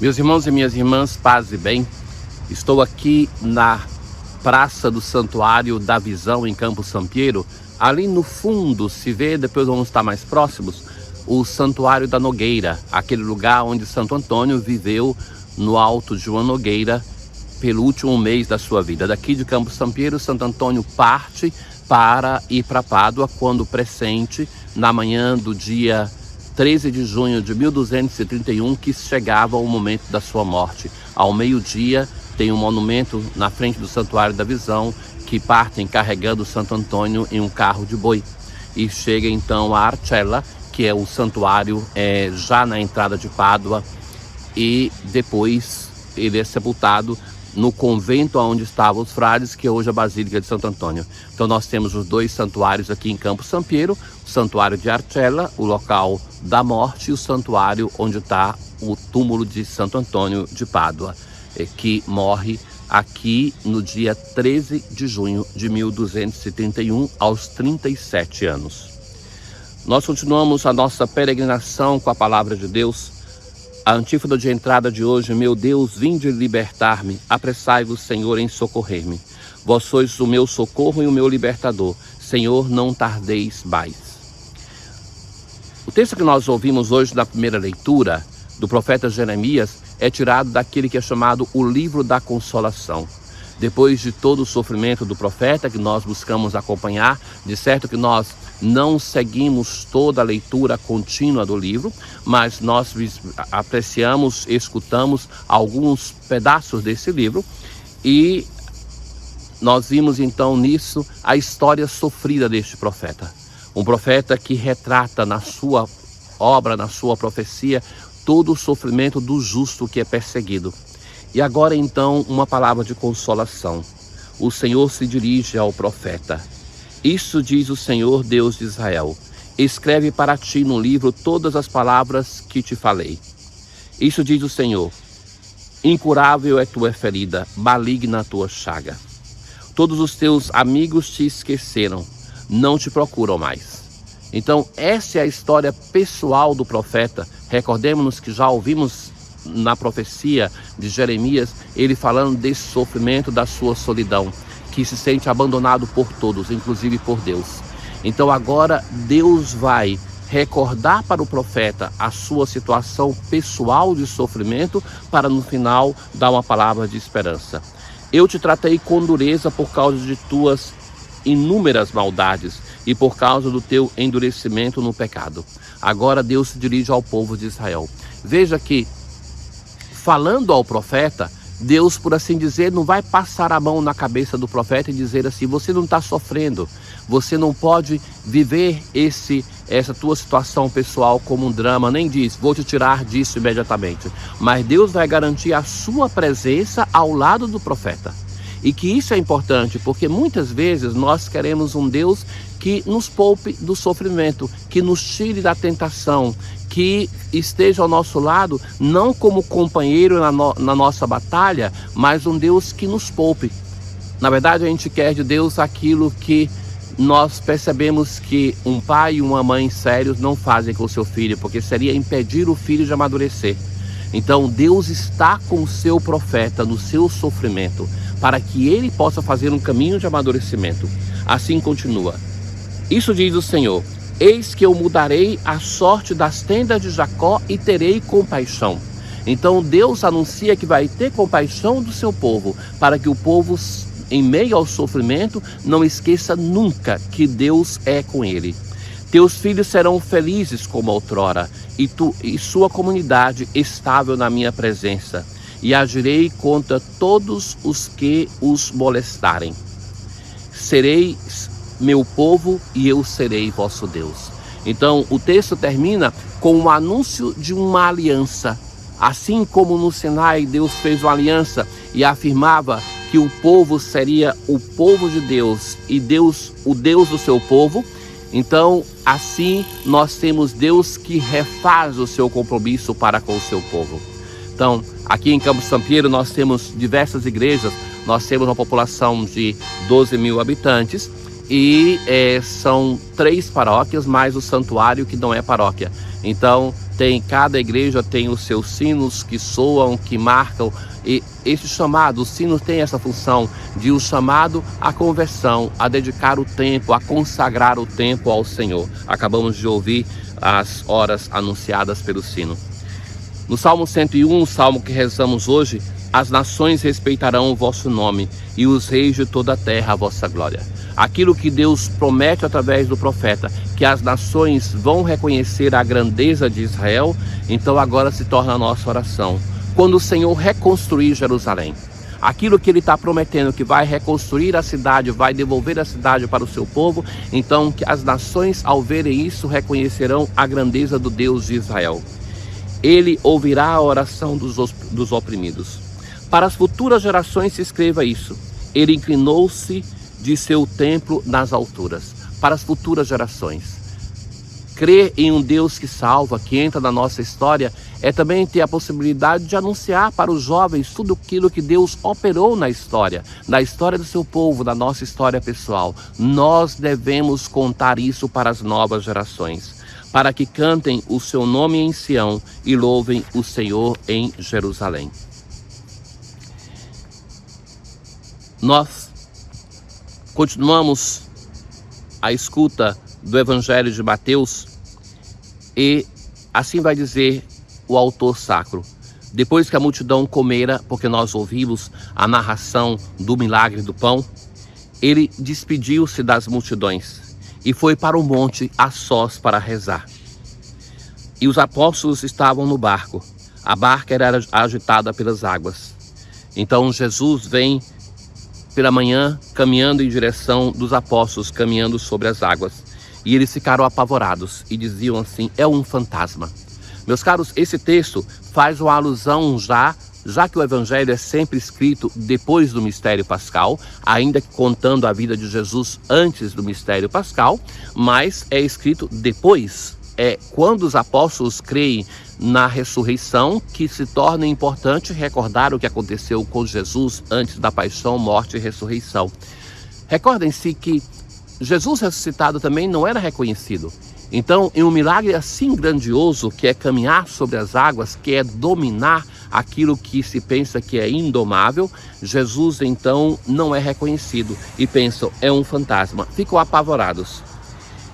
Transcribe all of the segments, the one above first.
Meus irmãos e minhas irmãs, paz e bem. Estou aqui na Praça do Santuário da Visão, em Campo Sampiero. Ali no fundo se vê, depois vamos estar mais próximos, o Santuário da Nogueira, aquele lugar onde Santo Antônio viveu no alto de uma nogueira pelo último mês da sua vida. Daqui de Campo Sampiero, Santo Antônio parte para ir para Pádua quando pressente, na manhã do dia 13 de junho de 1231, que chegava o momento da sua morte. Ao meio-dia tem um monumento na frente do Santuário da Visão, que partem carregando Santo Antônio em um carro de boi. E chega então a Arcella, que é o santuário já na entrada de Pádua, e depois ele é sepultado no convento onde estavam os frades, que é hoje a Basílica de Santo Antônio. Então nós temos os dois santuários aqui em Campo Sampiero, o santuário de Arcella, o local da morte, e o santuário onde está o túmulo de Santo Antônio de Pádua, que morre aqui no dia 13 de junho de 1231, aos 37 anos. Nós continuamos a nossa peregrinação com a palavra de Deus. A antífona de entrada de hoje: meu Deus, vinde libertar-me, apressai-vos, Senhor, em socorrer-me. Vós sois o meu socorro e o meu libertador. Senhor, não tardeis mais. O texto que nós ouvimos hoje na primeira leitura do profeta Jeremias é tirado daquele que é chamado o livro da consolação. Depois de todo o sofrimento do profeta que nós buscamos acompanhar, de certo que nós não seguimos toda a leitura contínua do livro, mas nós apreciamos, escutamos alguns pedaços desse livro, e nós vimos então nisso a história sofrida deste profeta. Um profeta que retrata na sua obra, na sua profecia, todo o sofrimento do justo que é perseguido. E agora então uma palavra de consolação. O Senhor se dirige ao profeta. Isso diz o Senhor, Deus de Israel: escreve para ti no livro todas as palavras que te falei. Isso diz o Senhor: incurável é tua ferida, maligna a tua chaga. Todos os teus amigos te esqueceram, não te procuram mais. Então essa é a história pessoal do profeta. Recordemos-nos que já ouvimos na profecia de Jeremias ele falando desse sofrimento, da sua solidão, que se sente abandonado por todos, inclusive por Deus. Então agora Deus vai recordar para o profeta a sua situação pessoal de sofrimento, para no final dar uma palavra de esperança. Eu te tratei com dureza por causa de tuas inúmeras maldades e por causa do teu endurecimento no pecado. Agora Deus se dirige ao povo de Israel. Veja que, falando ao profeta, Deus, por assim dizer, não vai passar a mão na cabeça do profeta e dizer assim: você não está sofrendo, você não pode viver essa tua situação pessoal como um drama, nem diz: vou te tirar disso imediatamente. Mas Deus vai garantir a sua presença ao lado do profeta. E que isso é importante, porque muitas vezes nós queremos um Deus que nos poupe do sofrimento, que nos tire da tentação, que esteja ao nosso lado, não como companheiro na nossa batalha, mas um Deus que nos poupe. Na verdade, a gente quer de Deus aquilo que nós percebemos que um pai e uma mãe sérios não fazem com o seu filho, porque seria impedir o filho de amadurecer. Então Deus está com o seu profeta no seu sofrimento, para que ele possa fazer um caminho de amadurecimento. Assim continua. Isso diz o Senhor: eis que eu mudarei a sorte das tendas de Jacó e terei compaixão. Então Deus anuncia que vai ter compaixão do seu povo, para que o povo, em meio ao sofrimento, não esqueça nunca que Deus é com ele. Teus filhos serão felizes como outrora, e tu e sua comunidade estável na minha presença, e agirei contra todos os que os molestarem. Sereis meu povo e eu serei vosso Deus. Então o texto termina com o anúncio de uma aliança. Assim como no Sinai Deus fez uma aliança e afirmava que o povo seria o povo de Deus e Deus o Deus do seu povo, então assim nós temos Deus que refaz o seu compromisso para com o seu povo. Então aqui em Campo Sampiero nós temos diversas igrejas, nós temos uma população de 12 mil habitantes, e são 3 paróquias, mais o santuário que não é paróquia. Então cada igreja tem os seus sinos que soam, que marcam, e esse chamado, os sinos têm essa função de o chamado à conversão, a dedicar o tempo, a consagrar o tempo ao Senhor. Acabamos de ouvir as horas anunciadas pelo sino. No Salmo 101, o salmo que rezamos hoje: as nações respeitarão o vosso nome e os reis de toda a terra a vossa glória. Aquilo que Deus promete através do profeta, que as nações vão reconhecer a grandeza de Israel, então agora se torna a nossa oração. Quando o Senhor reconstruir Jerusalém, aquilo que Ele está prometendo, que vai reconstruir a cidade, vai devolver a cidade para o seu povo, então que as nações, ao verem isso, reconhecerão a grandeza do Deus de Israel. Ele ouvirá a oração dos oprimidos. Para as futuras gerações se escreva isso: Ele inclinou-se de seu templo nas alturas. Para as futuras gerações. Crer em um Deus que salva, que entra na nossa história, é também ter a possibilidade de anunciar para os jovens tudo aquilo que Deus operou na história do seu povo, da nossa história pessoal. Nós devemos contar isso para as novas gerações, para que cantem o seu nome em Sião e louvem o Senhor em Jerusalém. Nós continuamos a escuta do Evangelho de Mateus e assim vai dizer o autor sacro: depois que a multidão comera, porque nós ouvimos a narração do milagre do pão, ele despediu-se das multidões e foi para o monte a sós para rezar. E os apóstolos estavam no barco. A barca era agitada pelas águas. Então Jesus vem pela manhã caminhando em direção dos apóstolos, caminhando sobre as águas. E eles ficaram apavorados e diziam assim: é um fantasma. Meus caros, esse texto faz uma alusão já que o Evangelho é sempre escrito depois do mistério pascal, ainda que contando a vida de Jesus antes do mistério pascal, mas é escrito depois. É quando os apóstolos creem na ressurreição que se torna importante recordar o que aconteceu com Jesus antes da paixão, morte e ressurreição. Recordem-se que Jesus ressuscitado também não era reconhecido. Então, em um milagre assim grandioso, que é caminhar sobre as águas, que é dominar aquilo que se pensa que é indomável, Jesus então não é reconhecido e pensam: é um fantasma. Ficam apavorados.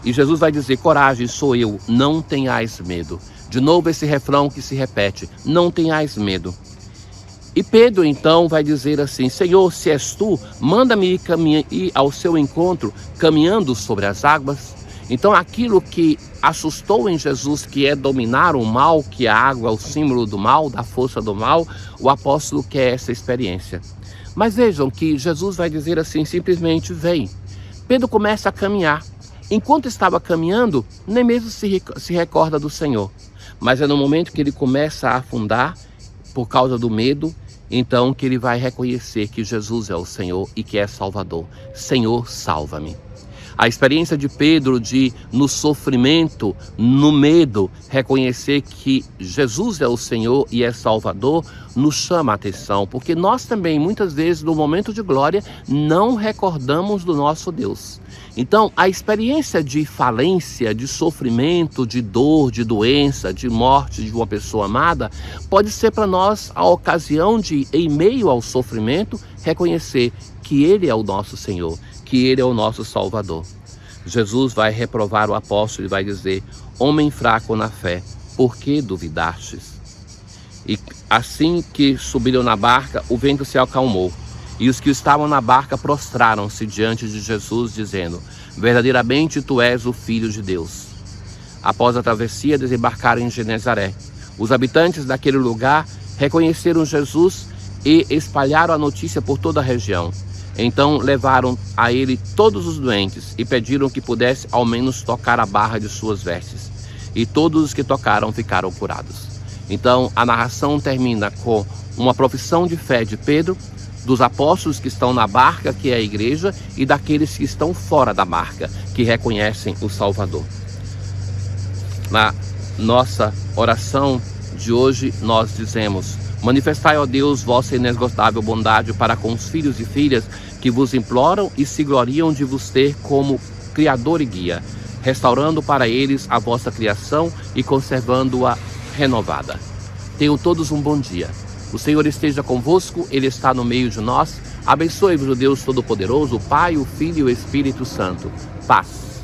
E Jesus vai dizer: coragem, sou eu, não tenhais medo. De novo esse refrão que se repete: não tenhais medo. E Pedro então vai dizer assim: Senhor, se és tu, manda-me ir ao seu encontro caminhando sobre as águas. Então aquilo que assustou em Jesus, que é dominar o mal, que a água é o símbolo do mal, da força do mal, o apóstolo quer essa experiência. Mas vejam que Jesus vai dizer assim simplesmente: vem. Pedro começa a caminhar. Enquanto estava caminhando, nem mesmo se recorda do Senhor. Mas é no momento que ele começa a afundar, por causa do medo, então que ele vai reconhecer que Jesus é o Senhor e que é Salvador. Senhor, salva-me. A experiência de Pedro de, no sofrimento, no medo, reconhecer que Jesus é o Senhor e é Salvador, nos chama a atenção, porque nós também, muitas vezes, no momento de glória, não recordamos do nosso Deus. Então, a experiência de falência, de sofrimento, de dor, de doença, de morte de uma pessoa amada, pode ser para nós a ocasião de, em meio ao sofrimento, reconhecer que Ele é o nosso Senhor, que Ele é o nosso Salvador. Jesus vai reprovar o apóstolo e vai dizer: homem fraco na fé, por que duvidastes? E assim que subiram na barca, o vento se acalmou. E os que estavam na barca prostraram-se diante de Jesus, dizendo: verdadeiramente tu és o Filho de Deus. Após a travessia, desembarcaram em Genezaré. Os habitantes daquele lugar reconheceram Jesus e espalharam a notícia por toda a região. Então levaram a ele todos os doentes e pediram que pudesse ao menos tocar a barra de suas vestes. E todos os que tocaram ficaram curados. Então a narração termina com uma profissão de fé de Pedro, dos apóstolos que estão na barca, que é a igreja, e daqueles que estão fora da barca, que reconhecem o Salvador. Na nossa oração de hoje nós dizemos: manifestai, ó Deus, vossa inesgotável bondade para com os filhos e filhas que vos imploram e se gloriam de vos ter como Criador e Guia, restaurando para eles a vossa criação e conservando-a renovada. Tenham todos um bom dia. O Senhor esteja convosco, Ele está no meio de nós. Abençoe-vos o Deus Todo-Poderoso, o Pai, o Filho e o Espírito Santo. Paz.